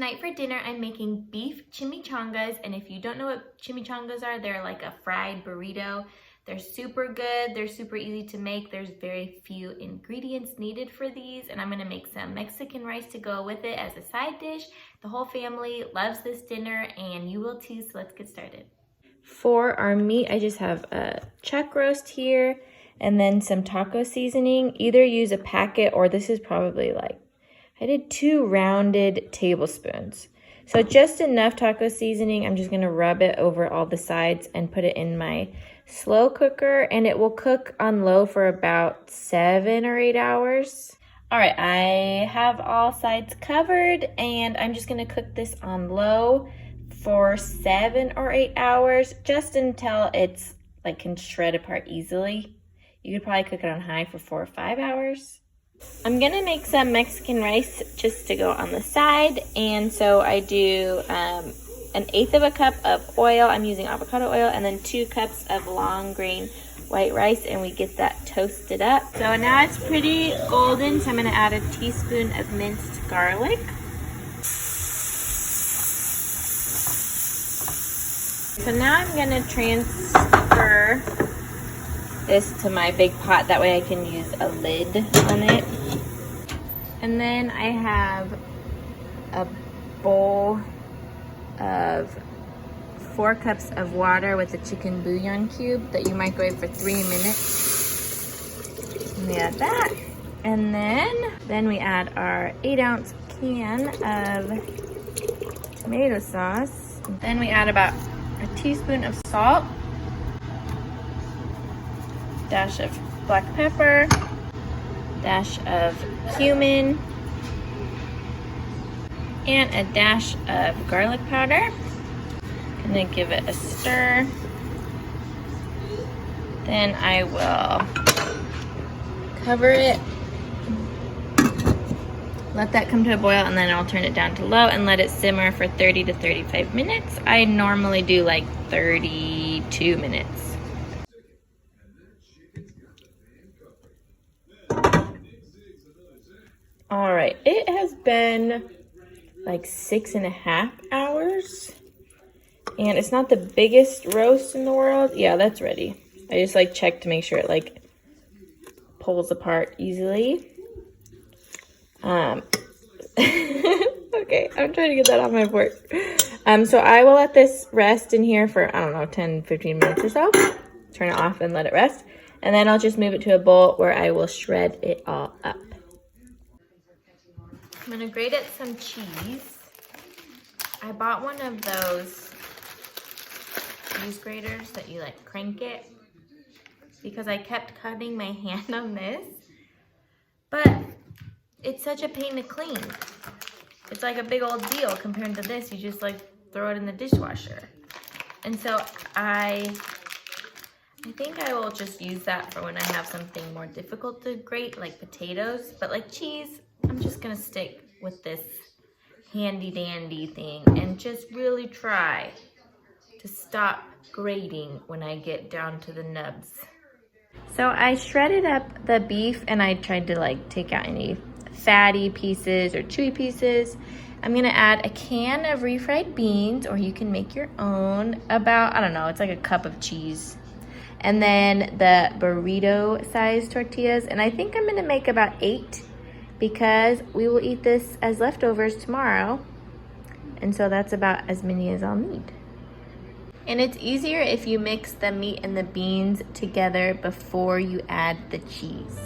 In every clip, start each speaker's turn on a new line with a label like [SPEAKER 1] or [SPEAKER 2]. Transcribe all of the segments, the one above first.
[SPEAKER 1] Tonight for dinner, I'm making beef chimichangas, and if you don't know what chimichangas are, they're like a fried burrito. They're super good, they're super easy to make. There's very few ingredients needed for these, and I'm gonna make some Mexican rice to go with it as a side dish. The whole family loves this dinner, and you will too, so let's get started. For our meat, I just have a chuck roast here, and then some taco seasoning. Either use a packet, or this is probably like, I did 2 rounded tablespoons. So just enough taco seasoning. I'm just gonna rub it over all the sides and put it in my slow cooker, and it will cook on low for about 7 or 8 hours. All right, I have all sides covered, and I'm just gonna cook this on low for 7 or 8 hours, just until it's like can shred apart easily. You could probably cook it on high for 4 or 5 hours. I'm gonna make some Mexican rice just to go on the side, and so I do 1/8 of a cup of oil. I'm using avocado oil, and then 2 cups of long grain white rice, and we get that toasted up. So now it's pretty golden, so I'm gonna add a teaspoon of minced garlic. So now I'm gonna transfer this to my big pot, that way I can use a lid on it. And then I have a bowl of 4 cups of water with a chicken bouillon cube that you microwave for 3 minutes. And we add that, and then we add our 8-ounce can of tomato sauce. Then we add about a teaspoon of salt, dash of black pepper, dash of cumin, and a dash of garlic powder. And then give it a stir. Then I will cover it, let that come to a boil, and then I'll turn it down to low and let it simmer for 30 to 35 minutes. I normally do like 32 minutes. All right, it has been like 6.5 hours, and it's not the biggest roast in the world. Yeah, that's ready. I just like check to make sure it like pulls apart easily. Okay, I'm trying to get that off my fork. So I will let this rest in here for, I don't know, 10-15 minutes or so. Turn it off and let it rest, and then I'll just move it to a bowl where I will shred it all up. I'm gonna grate up some cheese. I bought one of those cheese graters that you like crank it, because I kept cutting my hand on this, but it's such a pain to clean. It's like a big old deal compared to this. You just like throw it in the dishwasher. And so I think I will just use that for when I have something more difficult to grate, like potatoes. But like cheese, I'm just gonna stick with this handy dandy thing and just really try to stop grating when I get down to the nubs. So I shredded up the beef, and I tried to like take out any fatty pieces or chewy pieces. I'm gonna add a can of refried beans, or you can make your own, about, I don't know, it's like a cup of cheese. And then the burrito size tortillas, and I think I'm gonna make about 8, because we will eat this as leftovers tomorrow. And so that's about as many as I'll need. And it's easier if you mix the meat and the beans together before you add the cheese.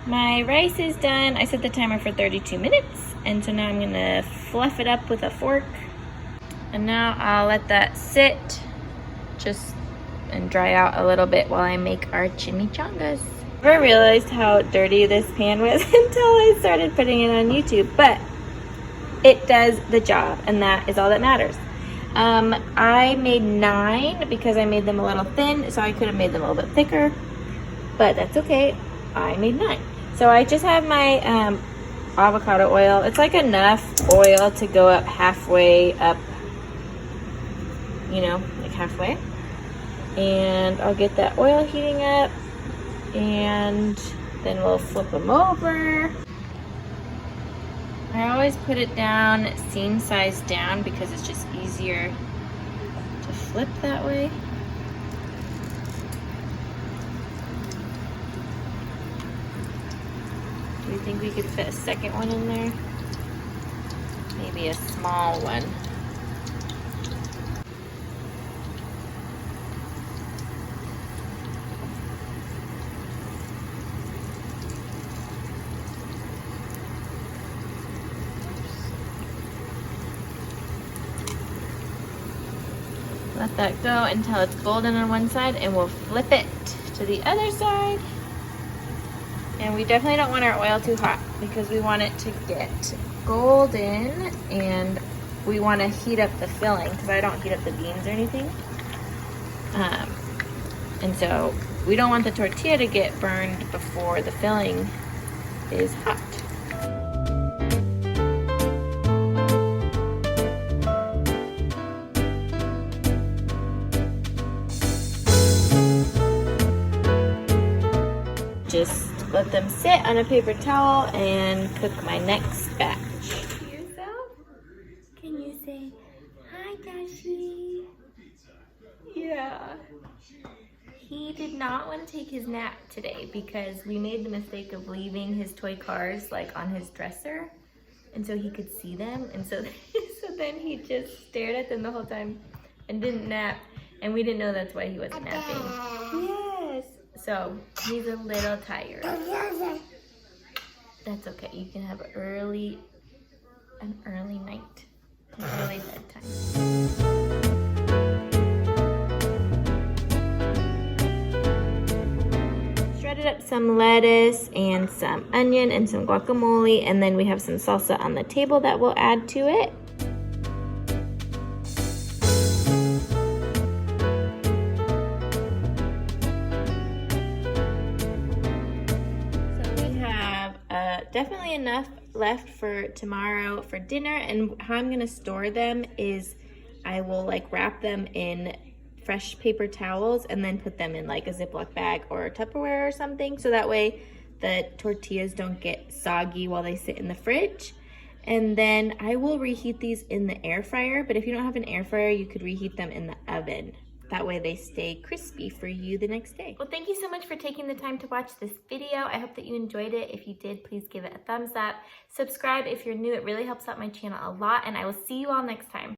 [SPEAKER 1] My rice is done. I set the timer for 32 minutes, and so now I'm gonna fluff it up with a fork. And now I'll let that sit and dry out a little bit while I make our chimichangas. I never realized how dirty this pan was until I started putting it on YouTube, but it does the job, and that is all that matters. I made 9 because I made them a little thin, so I could have made them a little bit thicker, but that's okay. I made 9. So I just have my avocado oil. It's like enough oil to go up halfway up, you know, like halfway. And I'll get that oil heating up, and then we'll flip them over. I always put it down, seam size down, because it's just easier to flip that way. Do you think we could fit a second one in there? Maybe a small one. Let that go until it's golden on one side, and we'll flip it to the other side. And we definitely don't want our oil too hot because we want it to get golden, and we want to heat up the filling because I don't heat up the beans or anything. And so we don't want the tortilla to get burned before the filling is hot. Just let them sit on a paper towel and cook my next batch. Yourself? Can you say, hi, Dashi? Yeah. He did not want to take his nap today because we made the mistake of leaving his toy cars like on his dresser, and so he could see them, and so then he just stared at them the whole time and didn't nap, and we didn't know that's why he wasn't napping. Yes. So he's a little tired. That's okay. You can have an early night, an early bedtime. Shredded up some lettuce and some onion and some guacamole, and then we have some salsa on the table that we'll add to it. Definitely enough left for tomorrow for dinner, and how I'm gonna store them is I will like wrap them in fresh paper towels and then put them in like a Ziploc bag or a Tupperware or something, so that way the tortillas don't get soggy while they sit in the fridge. And then I will reheat these in the air fryer, but if you don't have an air fryer, you could reheat them in the oven. That way they stay crispy for you the next day. Well, thank you so much for taking the time to watch this video. I hope that you enjoyed it. If you did, please give it a thumbs up. Subscribe if you're new. It really helps out my channel a lot, and I will see you all next time.